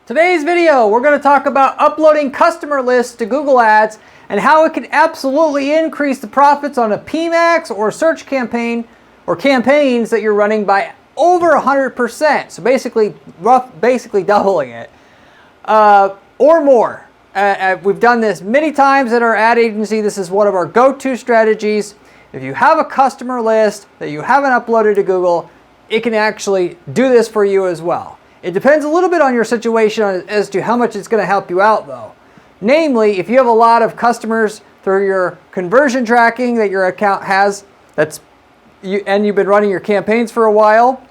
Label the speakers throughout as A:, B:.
A: Today's video, we're going to talk about uploading customer lists to Google Ads and how it can absolutely increase the profits on a PMAX or search campaign or campaigns that you're running by over 100%. So basically doubling it or more. We've done this many times at our ad agency. This is one of our go-to strategies. If you have a customer list that you haven't uploaded to Google, it can actually do this for you as well. It depends a little bit on your situation as to how much it's going to help you out though. Namely, if you have a lot of customers through your conversion tracking that your account has, and you've been running your campaigns for a while,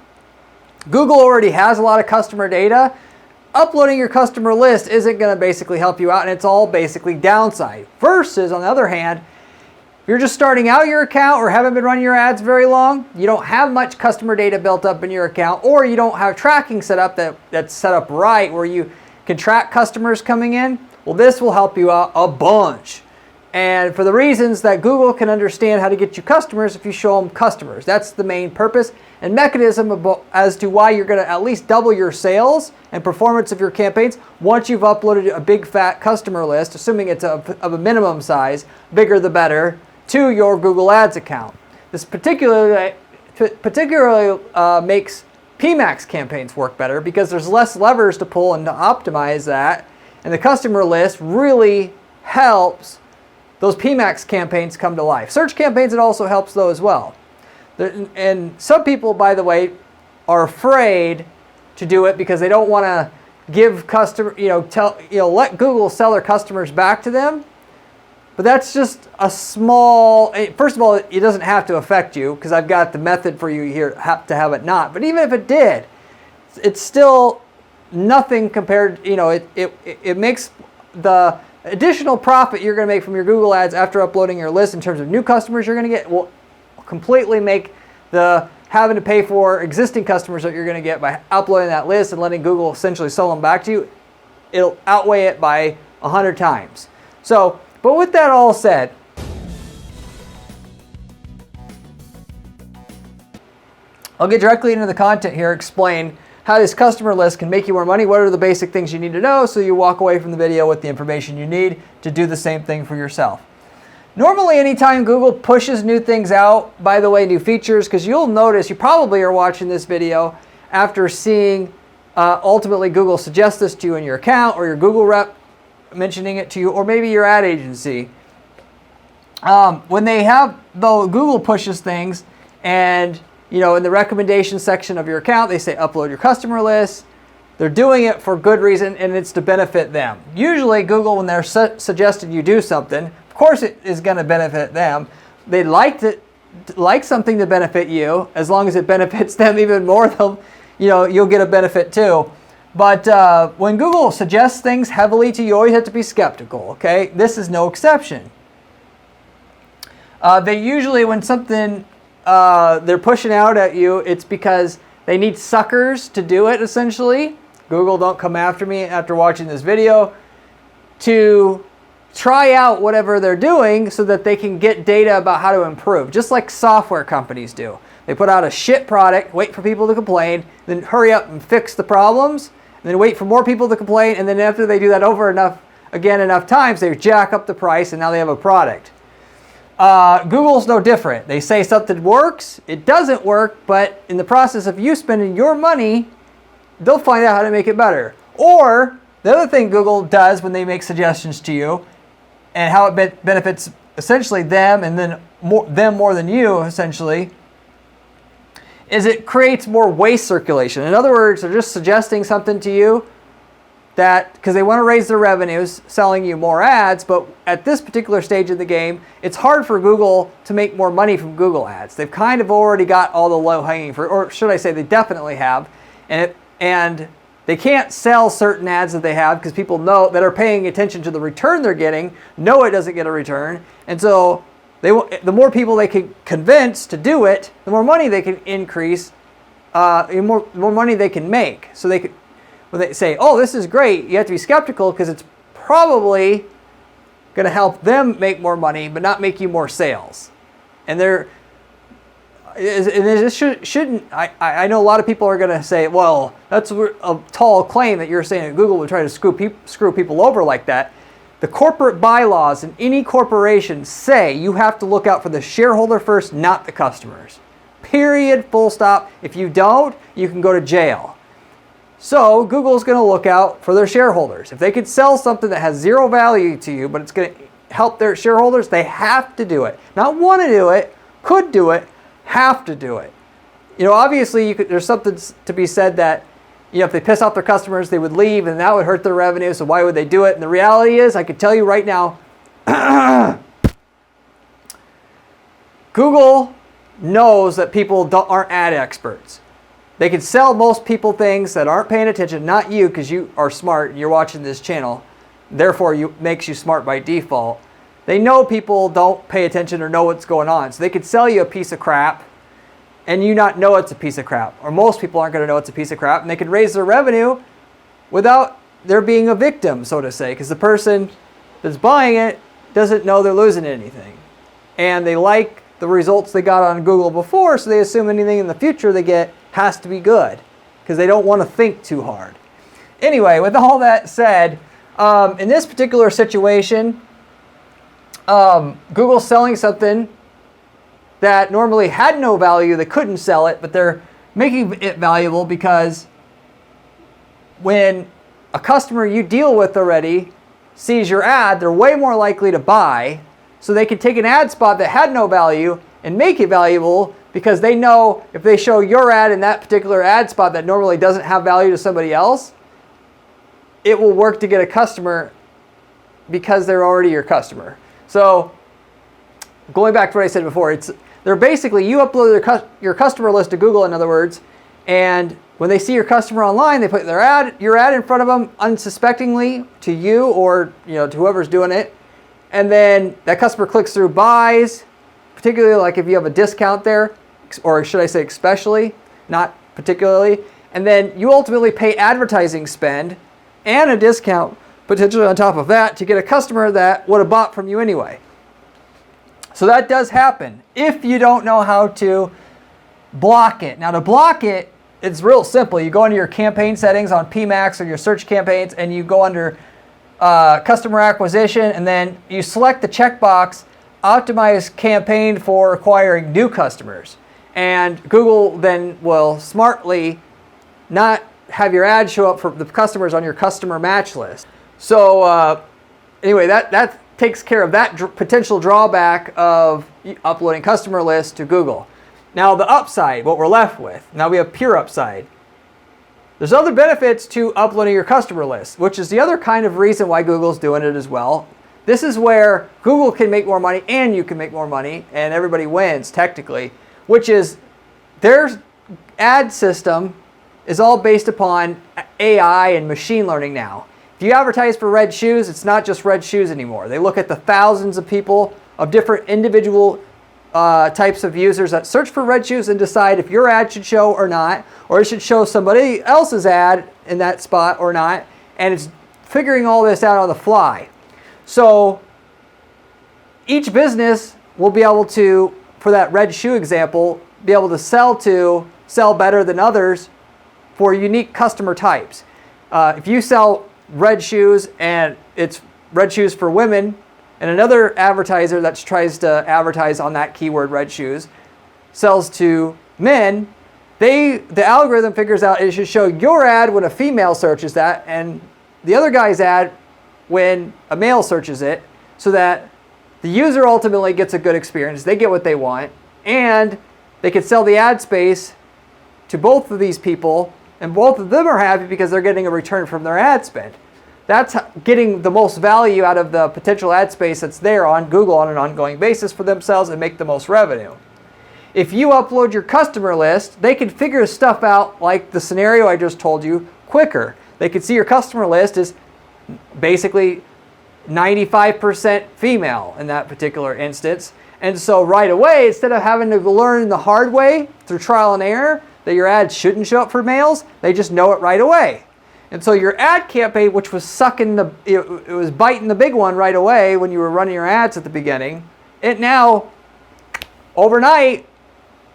A: Google already has a lot of customer data. Uploading your customer list isn't going to basically help you out, and it's all basically downside. Versus, on the other hand, if you're just starting out your account or haven't been running your ads very long, you don't have much customer data built up in your account, or you don't have tracking set up that's set up right where you can track customers coming in, well, this will help you out a bunch. And for the reasons that Google can understand how to get you customers if you show them customers. That's the main purpose and mechanism as to why you're going to at least double your sales and performance of your campaigns once you've uploaded a big fat customer list, assuming it's of a minimum size, bigger the better, to your Google Ads account. This particularly makes PMAX campaigns work better because there's less levers to pull and to optimize that, and the customer list really helps those PMAX campaigns come to life. Search campaigns, it also helps though as well. And some people, by the way, are afraid to do it because they don't want to give let Google sell their customers back to them. But that's just a small, first of all, it doesn't have to affect you because I've got the method for you here to have it not. But even if it did, it's still nothing compared, it makes the additional profit you're going to make from your Google Ads after uploading your list in terms of new customers you're going to get will completely make the having to pay for existing customers that you're going to get by uploading that list and letting Google essentially sell them back to you, it'll outweigh it by 100 times. So, but with that all said, I'll get directly into the content here, explain how this customer list can make you more money, what are the basic things you need to know so you walk away from the video with the information you need to do the same thing for yourself. Normally, anytime Google pushes new things out, by the way, new features, because you'll notice, you probably are watching this video after seeing ultimately Google suggest this to you in your account or your Google rep mentioning it to you, or maybe your ad agency. When they have, though, Google pushes things and in the recommendation section of your account, they say upload your customer list. They're doing it for good reason, and it's to benefit them. Usually Google, when they're suggesting you do something, of course it is going to benefit them. They'd like something to benefit you. As long as it benefits them even more, you'll get a benefit too. But when Google suggests things heavily to you, you always have to be skeptical, okay? This is no exception. They usually, when something they're pushing out at you, it's because they need suckers to do it, essentially. Google, don't come after me after watching this video, to try out whatever they're doing so that they can get data about how to improve, just like software companies do. They put out a shit product, wait for people to complain, then hurry up and fix the problems, and then wait for more people to complain, and then after they do that enough times, they jack up the price, and now they have a product. Google's no different. They say something works, it doesn't work, but in the process of you spending your money, they'll find out how to make it better. Or the other thing Google does when they make suggestions to you, and how it benefits essentially them, and then them more than you, essentially, is it creates more waste circulation. In other words, they're just suggesting something to you that because they want to raise their revenues selling you more ads, but at this particular stage of the game, it's hard for Google to make more money from Google ads. They've kind of already got all the low-hanging fruit, or should I say they definitely have, and they can't sell certain ads that they have because people know that are paying attention to the return they're getting, know it doesn't get a return, and so the more people they can convince to do it, the more money they can increase, the more money they can make. So when they say, oh, this is great, you have to be skeptical because it's probably going to help them make more money, but not make you more sales. And this shouldn't. I know a lot of people are going to say, well, that's a tall claim that you're saying that Google would try to screw people over like that. The corporate bylaws in any corporation say you have to look out for the shareholder first, not the customers. Period, full stop. If you don't, you can go to jail. So Google's going to look out for their shareholders. If they could sell something that has zero value to you, but it's going to help their shareholders, they have to do it. Not want to do it, could do it, have to do it. You know, obviously there's something to be said that, you know, if they piss off their customers, they would leave and that would hurt their revenue, so why would they do it? And the reality is, I can tell you right now, Google knows that people aren't ad experts. They can sell most people things that aren't paying attention, not you, because you are smart and you're watching this channel. Therefore, makes you smart by default. They know people don't pay attention or know what's going on. So they could sell you a piece of crap and you not know it's a piece of crap. Or most people aren't going to know it's a piece of crap. And they could raise their revenue without there being a victim, so to say. Because the person that's buying it doesn't know they're losing anything. And they like the results they got on Google before, so they assume anything in the future they get has to be good. Because they don't want to think too hard. Anyway, with all that said, in this particular situation, Google's selling something that normally had no value. They couldn't sell it, but they're making it valuable because when a customer you deal with already sees your ad, they're way more likely to buy. So they can take an ad spot that had no value and make it valuable because they know if they show your ad in that particular ad spot that normally doesn't have value to somebody else, it will work to get a customer because they're already your customer. So going back to what I said before, they're basically, you upload your customer list to Google, in other words, and when they see your customer online, they put your ad in front of them unsuspectingly to you or, you know, to whoever's doing it. And then that customer clicks through, buys, particularly like if you have a discount there, or should I say especially, not particularly. And then you ultimately pay advertising spend and a discount potentially on top of that to get a customer that would have bought from you anyway. So that does happen if you don't know how to block it. Now to block it, it's real simple. You go into your campaign settings on PMAX or your search campaigns and you go under customer acquisition and then you select the checkbox, optimize campaign for acquiring new customers. And Google then will smartly not have your ad show up for the customers on your customer match list. So anyway, that takes care of that potential drawback of uploading customer lists to Google. Now the upside, what we're left with, now we have pure upside. There's other benefits to uploading your customer list, which is the other kind of reason why Google's doing it as well. This is where Google can make more money and you can make more money and everybody wins technically, which is their ad system is all based upon AI and machine learning now. If you advertise for red shoes, it's not just red shoes anymore. They look at the thousands of people of different individual types of users that search for red shoes and decide if your ad should show or not, or it should show somebody else's ad in that spot or not, and it's figuring all this out on the fly. So each business will be able to, for that red shoe example, be able to sell better than others for unique customer types. If you sell red shoes and it's red shoes for women, and another advertiser that tries to advertise on that keyword red shoes sells to men, the algorithm figures out it should show your ad when a female searches that and the other guy's ad when a male searches it, so that the user ultimately gets a good experience, they get what they want, and they can sell the ad space to both of these people, and both of them are happy because they're getting a return from their ad spend. That's getting the most value out of the potential ad space that's there on Google on an ongoing basis for themselves and make the most revenue. If you upload your customer list, they can figure stuff out like the scenario I just told you quicker. They can see your customer list is basically 95% female in that particular instance. And so right away, instead of having to learn the hard way through trial and error that your ad shouldn't show up for males, they just know it right away. And so your ad campaign, which was it was biting the big one right away when you were running your ads at the beginning, it now, overnight,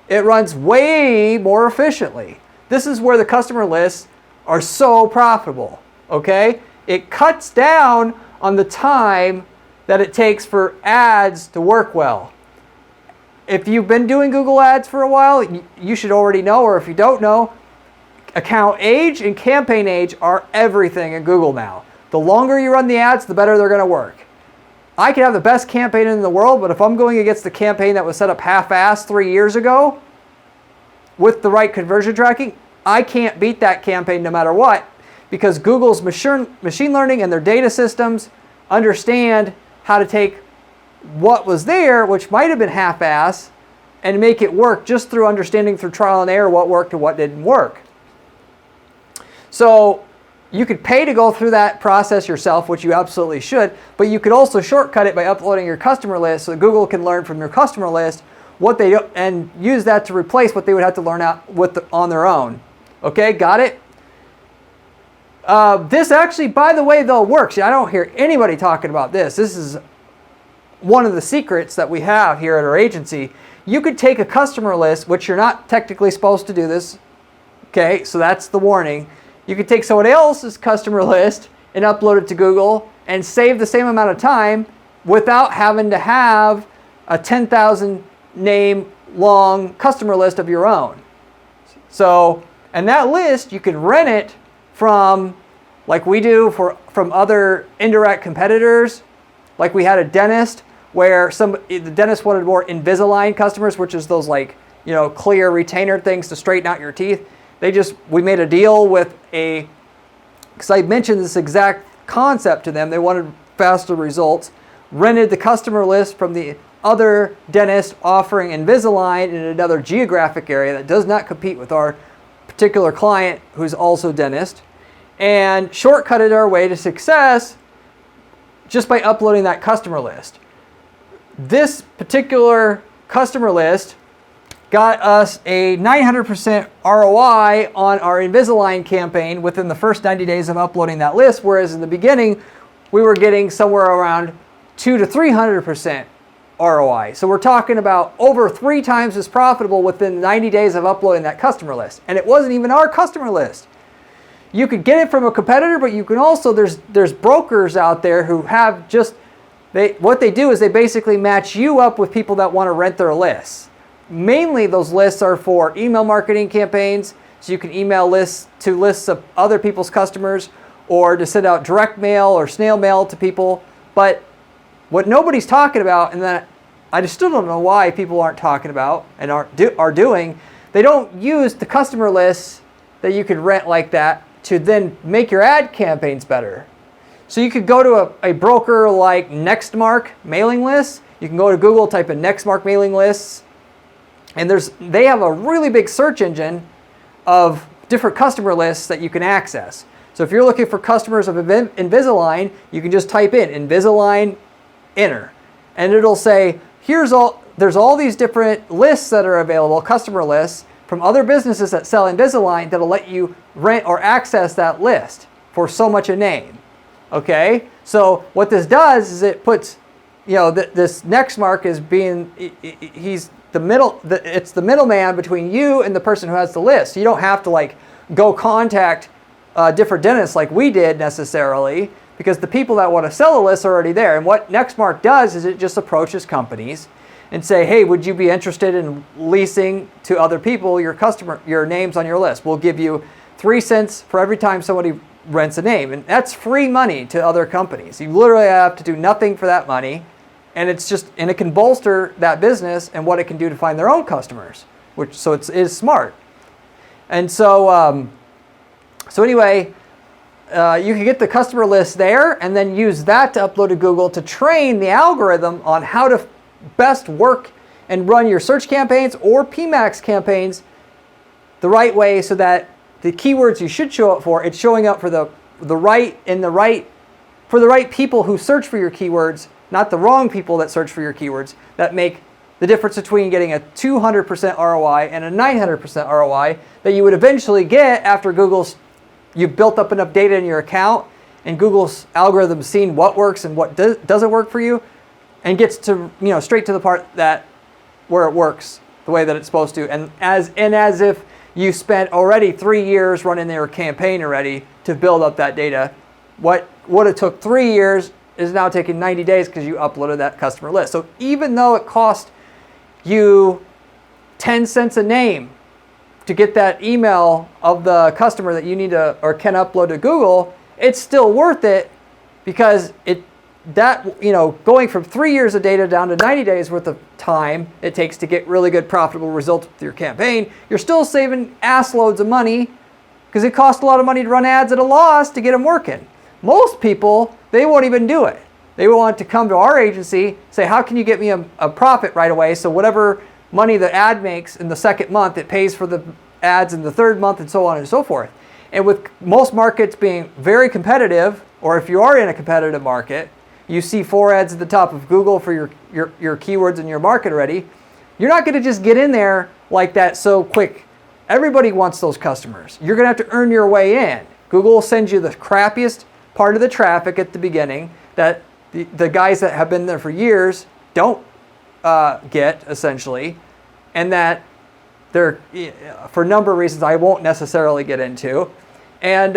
A: it runs way more efficiently. This is where the customer lists are so profitable, okay? It cuts down on the time that it takes for ads to work well. If you've been doing Google Ads for a while, you should already know, or if you don't know, account age and campaign age are everything in Google now. The longer you run the ads, the better they're going to work. I could have the best campaign in the world, but if I'm going against the campaign that was set up half-assed 3 years ago with the right conversion tracking, I can't beat that campaign no matter what, because Google's machine learning and their data systems understand how to take what was there, which might have been half-assed, and make it work just through understanding through trial and error what worked and what didn't work. So you could pay to go through that process yourself, which you absolutely should, but you could also shortcut it by uploading your customer list so that Google can learn from your customer list what they do and use that to replace what they would have to learn out on their own. Okay, got it? This actually, by the way, though, works. I don't hear anybody talking about this. This is one of the secrets that we have here at our agency. You could take a customer list, which you're not technically supposed to do this. Okay, so that's the warning. You could take someone else's customer list and upload it to Google and save the same amount of time without having to have a 10,000 name long customer list of your own. So, and that list, you can rent it from, like we do from other indirect competitors. Like we had a dentist where the dentist wanted more Invisalign customers, which is those like, clear retainer things to straighten out your teeth. We made a deal with because I mentioned this exact concept to them. They wanted faster results. Rented the customer list from the other dentist offering Invisalign in another geographic area that does not compete with our particular client who's also dentist, and shortcutted our way to success just by uploading that customer list. This particular customer list got us a 900% ROI on our Invisalign campaign within the first 90 days of uploading that list, whereas in the beginning, we were getting somewhere around 200 to 300% ROI. So we're talking about over 3 times as profitable within 90 days of uploading that customer list. And it wasn't even our customer list. You could get it from a competitor, but you can also, there's brokers out there who have what they do is they basically match you up with people that want to rent their lists. Mainly those lists are for email marketing campaigns, so you can email lists of other people's customers, or to send out direct mail or snail mail to people. But what nobody's talking about, and that I just still don't know why people aren't talking about and are doing, they don't use the customer lists that you could rent like that to then make your ad campaigns better. So you could go to a broker like Nextmark mailing lists. You can go to Google, type in Nextmark mailing lists, and they have a really big search engine of different customer lists that you can access. So if you're looking for customers of Invisalign, you can just type in Invisalign, enter, and it'll say, there's all these different lists that are available, customer lists, from other businesses that sell Invisalign that'll let you rent or access that list for so much a name. Okay? So what this does is it puts, this Nextmark is it's the middleman between you and the person who has the list. So you don't have to go contact different dentists like we did necessarily, because the people that want to sell a list are already there. And what Nextmark does is it just approaches companies and say, hey, would you be interested in leasing to other people your names on your list? We'll give you 3 cents for every time somebody rents a name. And that's free money to other companies. You literally have to do nothing for that money. And it can bolster that business and what it can do to find their own customers, so it is smart. And so anyway, you can get the customer list there and then use that to upload to Google to train the algorithm on how to best work and run your search campaigns or PMAX campaigns the right way, so that the keywords you should show up for, it's showing up for the right people who search for your keywords, not the wrong people that search for your keywords, that make the difference between getting a 200% ROI and a 900% ROI that you would eventually get after you've built up enough data in your account and Google's algorithm's seen what works and what doesn't work for you, and gets to straight to the part where it works the way that it's supposed to. And as if you spent already 3 years running their campaign already to build up that data. What would have took 3 years is now taking 90 days because you uploaded that customer list. So even though it cost you 10 cents a name to get that email of the customer that you need to or can upload to Google, it's still worth it because going from 3 years of data down to 90 days worth of time it takes to get really good profitable results with your campaign, you're still saving ass loads of money because it costs a lot of money to run ads at a loss to get them working. Most people, they won't even do it. They want to come to our agency, say, how can you get me a profit right away? So whatever money the ad makes in the second month, it pays for the ads in the third month and so on and so forth. And with most markets being very competitive, or if you are in a competitive market, you see 4 ads at the top of Google for your keywords in your market already, you're not going to just get in there like that so quick. Everybody wants those customers. You're going to have to earn your way in. Google will send you the crappiest part of the traffic at the beginning that the guys that have been there for years don't get, essentially, and that they're, for a number of reasons I won't necessarily get into, and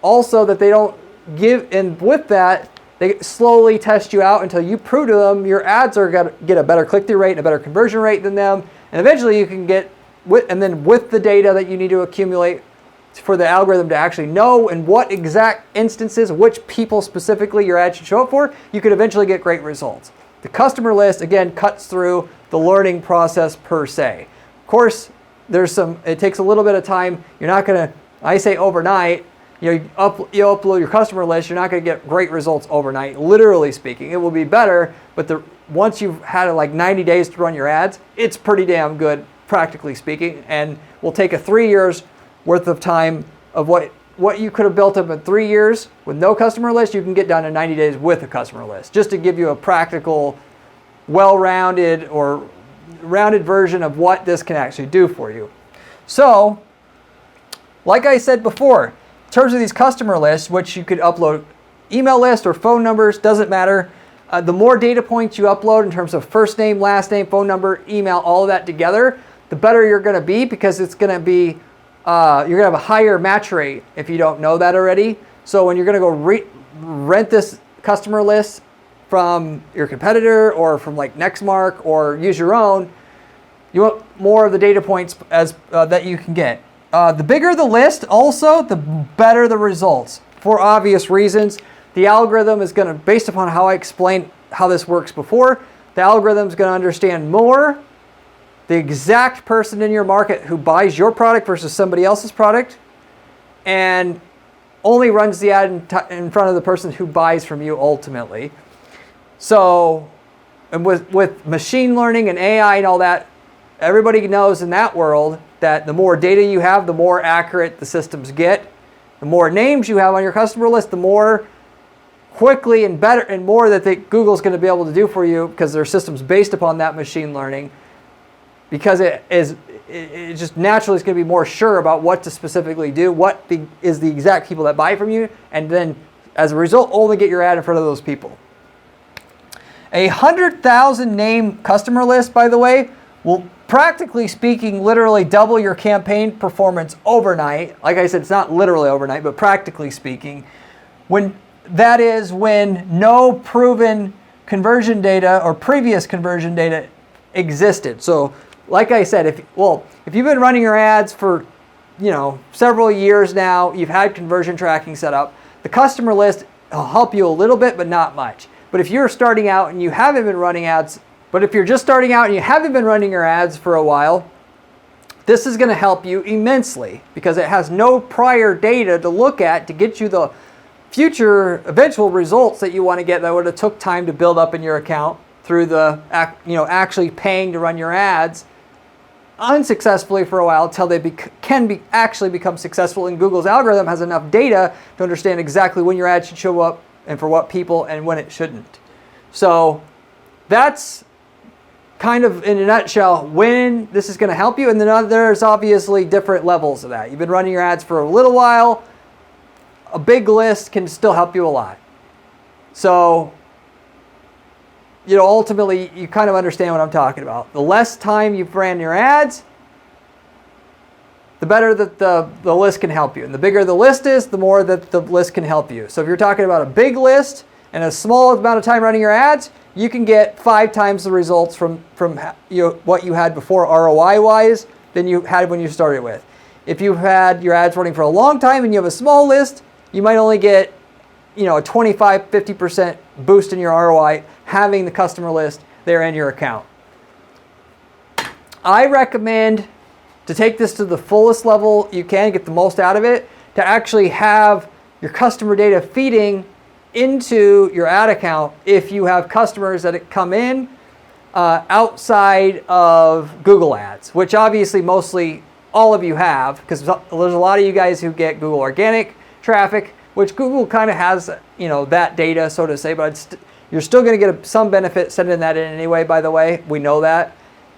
A: also that they don't give, and with that, they slowly test you out until you prove to them your ads are going to get a better click-through rate and a better conversion rate than them, and eventually you can get, and then with the data that you need to accumulate for the algorithm to actually know in what exact instances, which people specifically your ad should show up for, you could eventually get great results. The customer list, again, cuts through the learning process per se. Of course, it takes a little bit of time. You're not going to, I say overnight, you upload your customer list, you're not going to get great results overnight, literally speaking. It will be better, but once you've had like 90 days to run your ads, it's pretty damn good, practically speaking, and will take a 3 years worth of time of what you could have built up in 3 years with no customer list, you can get down to 90 days with a customer list, just to give you a practical, well-rounded or rounded version of what this can actually do for you. So, like I said before, in terms of these customer lists, which you could upload email list or phone numbers, doesn't matter. The more data points you upload in terms of first name, last name, phone number, email, all of that together, the better you're going to be, because it's going to be you're going to have a higher match rate if you don't know that already. So when you're going to go rent this customer list from your competitor or from like Nextmark or use your own, you want more of the data points as that you can get. The bigger the list also, the better the results. For obvious reasons, the algorithm is going to, based upon how I explained how this works before, the algorithm is going to understand more the exact person in your market who buys your product versus somebody else's product, and only runs the ad in front of the person who buys from you ultimately. So, and with machine learning and AI and all that, everybody knows in that world that the more data you have, the more accurate the systems get. The more names you have on your customer list, the more quickly and better and more that Google's going to be able to do for you, because their system's based upon that machine learning. Because it just naturally is going to be more sure about what to specifically do, what is the exact people that buy from you, and then as a result, only get your ad in front of those people. 100,000 name customer list, by the way, will practically speaking literally double your campaign performance overnight. Like I said, it's not literally overnight, but practically speaking. When no proven conversion data or previous conversion data existed. So, like I said, if you've been running your ads for, several years now, you've had conversion tracking set up, the customer list will help you a little bit, but not much. But if you're starting out and you haven't been running ads, but if you're just starting out and you haven't been running your ads for a while, this is going to help you immensely, because it has no prior data to look at to get you the future eventual results that you want to get that would have took time to build up in your account through the actually paying to run your ads unsuccessfully for a while until they actually become successful, and Google's algorithm has enough data to understand exactly when your ad should show up and for what people and when it shouldn't. So that's kind of in a nutshell when this is going to help you. And then there's obviously different levels of that. You've been running your ads for a little while, a big list can still help you a lot. So ultimately you kind of understand what I'm talking about. The less time you ran your ads, the better that the list can help you. And the bigger the list is, the more that the list can help you. So if you're talking about a big list and a small amount of time running your ads, you can get 5 times the results from what you had before ROI-wise than you had when you started with. If you've had your ads running for a long time and you have a small list, you might only get a 25, 50% boost in your ROI having the customer list there in your account. I recommend to take this to the fullest level you can, get the most out of it, to actually have your customer data feeding into your ad account if you have customers that come in outside of Google Ads, which obviously mostly all of you have, because there's a lot of you guys who get Google organic traffic, which Google kind of has, that data, so to say, but you're still going to get some benefit sending that in anyway, by the way. We know that.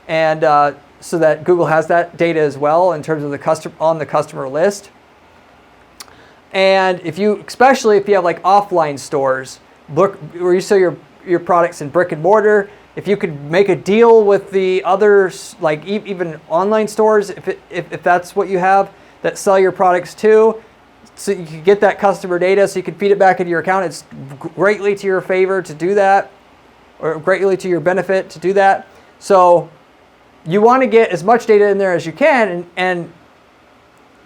A: And so that Google has that data as well in terms of the customer list. And especially if you have like offline stores, where you sell your products in brick and mortar, if you could make a deal with the others, like even online stores, if that's what you have, that sell your products too, so you can get that customer data so you can feed it back into your account. It's greatly to your favor to do that, or greatly to your benefit to do that. So you want to get as much data in there as you can, and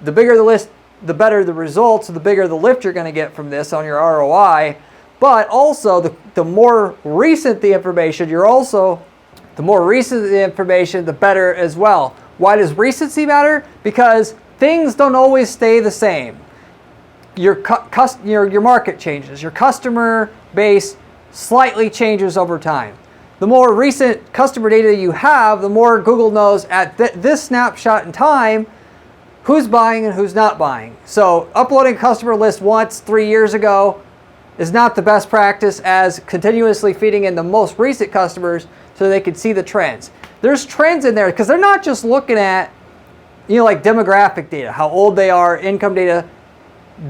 A: the bigger the list, the better the results, the bigger the lift you're going to get from this on your ROI. But also, the more recent the information, the better as well. Why does recency matter? Because things don't always stay the same. Your market changes. Your customer base slightly changes over time. The more recent customer data you have, the more Google knows at this snapshot in time who's buying and who's not buying. So uploading a customer list once 3 years ago is not the best practice as continuously feeding in the most recent customers so they can see the trends. There's trends in there because they're not just looking at, like demographic data, how old they are, income data.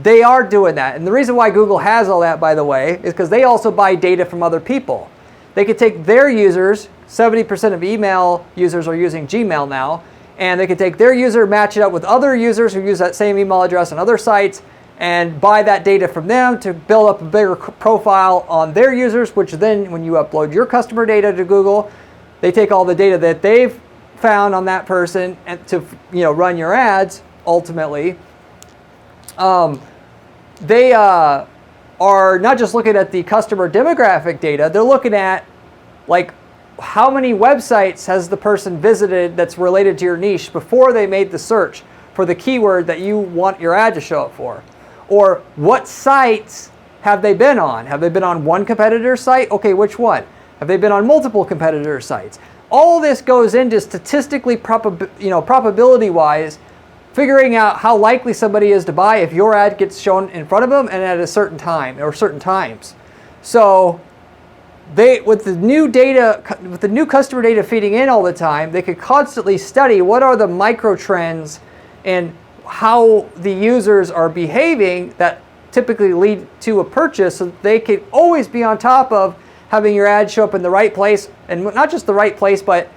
A: They are doing that. And the reason why Google has all that, by the way, is because they also buy data from other people. They could take their users, 70% of email users are using Gmail now, and they could take their user, match it up with other users who use that same email address on other sites, and buy that data from them to build up a bigger profile on their users, which then when you upload your customer data to Google, they take all the data that they've found on that person and to run your ads ultimately. They are not just looking at the customer demographic data, they're looking at like how many websites has the person visited that's related to your niche before they made the search for the keyword that you want your ad to show up for. Or what sites have they been on? Have they been on one competitor's site? Okay, which one? Have they been on multiple competitor sites? All this goes into statistically, probability-wise, figuring out how likely somebody is to buy if your ad gets shown in front of them and at a certain time or certain times. So with the new customer data feeding in all the time, they could constantly study what are the micro trends and how the users are behaving that typically lead to a purchase, so that they could always be on top of having your ad show up in the right place, and not just the right place, but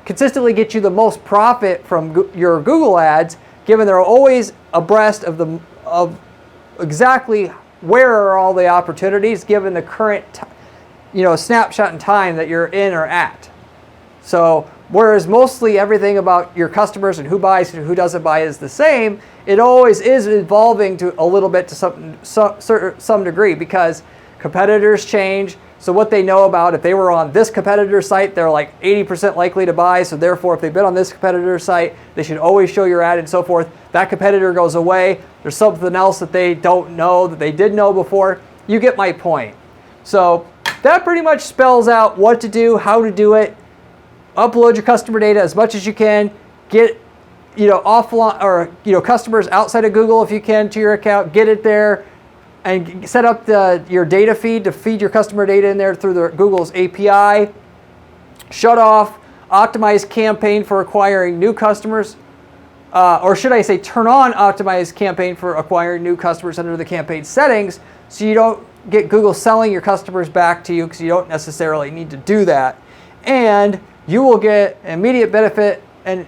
A: consistently get you the most profit from your Google ads, given they're always abreast of exactly where are all the opportunities given the current snapshot in time that you're in or at. So whereas mostly everything about your customers and who buys and who doesn't buy is the same, it always is evolving to a little bit to some degree, because competitors change. So what they know about, if they were on this competitor site, they're like 80% likely to buy. So therefore, if they've been on this competitor site, they should always show your ad and so forth. That competitor goes away. There's something else that they don't know that they did know before. You get my point. So that pretty much spells out what to do, how to do it. Upload your customer data as much as you can. Get offline or customers outside of Google if you can to your account. Get it there. And set up your data feed to feed your customer data in there through Google's API. Shut off, optimize campaign for acquiring new customers. or should I say turn on optimized campaign for acquiring new customers under the campaign settings, so you don't get Google selling your customers back to you, because you don't necessarily need to do that. And you will get immediate benefit and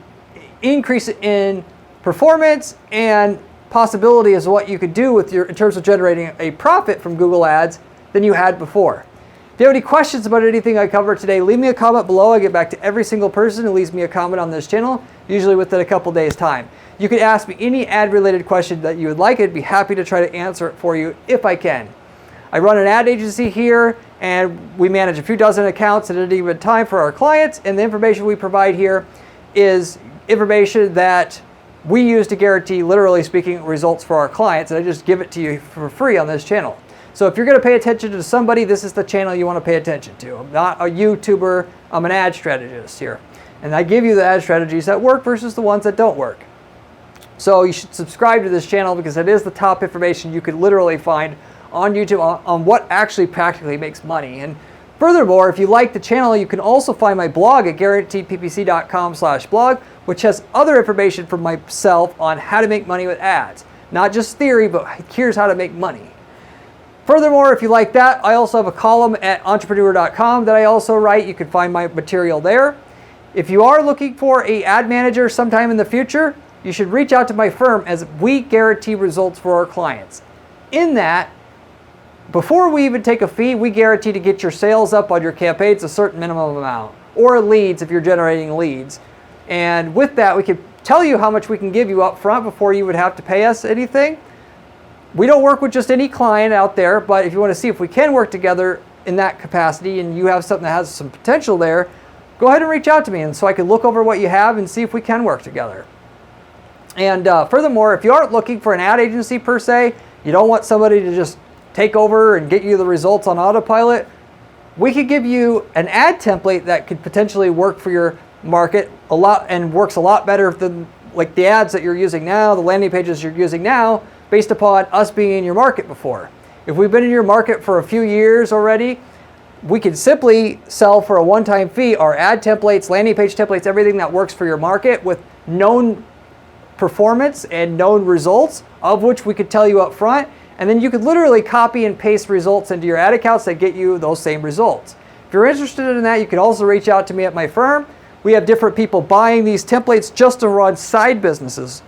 A: increase in performance and possibility as what you could do with in terms of generating a profit from Google Ads than you had before. If you have any questions about anything I covered today, leave me a comment below. I get back to every single person who leaves me a comment on this channel, usually within a couple days' time. You can ask me any ad-related question that you would like. I'd be happy to try to answer it for you if I can. I run an ad agency here, and we manage a few dozen accounts at any given time for our clients, and the information we provide here is information that we use to guarantee, literally speaking, results for our clients, and I just give it to you for free on this channel. So if you're going to pay attention to somebody, this is the channel you want to pay attention to. I'm not a YouTuber, I'm an ad strategist here. And I give you the ad strategies that work versus the ones that don't work. So you should subscribe to this channel, because it is the top information you could literally find on YouTube on what actually practically makes money. And furthermore, if you like the channel, you can also find my blog at guaranteedppc.com/blog, which has other information from myself on how to make money with ads. Not just theory, but here's how to make money. Furthermore, if you like that, I also have a column at entrepreneur.com that I also write. You can find my material there. If you are looking for an ad manager sometime in the future, you should reach out to my firm, as we guarantee results for our clients. In that, before we even take a fee, we guarantee to get your sales up on your campaigns a certain minimum amount, or leads if you're generating leads. And with that, we can tell you how much we can give you up front before you would have to pay us anything. We don't work with just any client out there, but if you want to see if we can work together in that capacity and you have something that has some potential there, go ahead and reach out to me, and so I can look over what you have and see if we can work together. And furthermore, if you aren't looking for an ad agency per se, you don't want somebody to just take over and get you the results on autopilot, we could give you an ad template that could potentially work for your market a lot, and works a lot better than like the ads that you're using now, the landing pages you're using now, based upon us being in your market before. If we've been in your market for a few years already, we can simply sell for a one-time fee our ad templates, landing page templates, everything that works for your market with known performance and known results, of which we could tell you up front. And then you could literally copy and paste results into your ad accounts that get you those same results. If you're interested in that, you can also reach out to me at my firm. We have different people buying these templates just to run side businesses.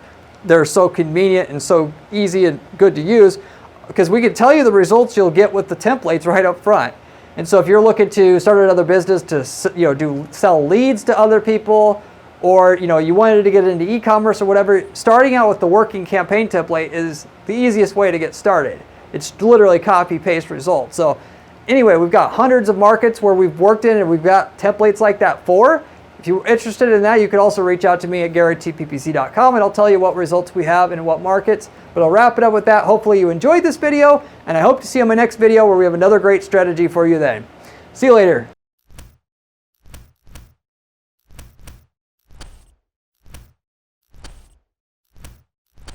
A: They're so convenient and so easy and good to use, because we can tell you the results you'll get with the templates right up front. And so if you're looking to start another business to sell leads to other people, or you wanted to get into e-commerce or whatever, starting out with the working campaign template is the easiest way to get started. It's literally copy paste results. So anyway, we've got hundreds of markets where we've worked in, and we've got templates like that for. If you're interested in that, you can also reach out to me at guaranteedppc.com, and I'll tell you what results we have and what markets. But I'll wrap it up with that. Hopefully you enjoyed this video, and I hope to see you on my next video where we have another great strategy for you then. See you later.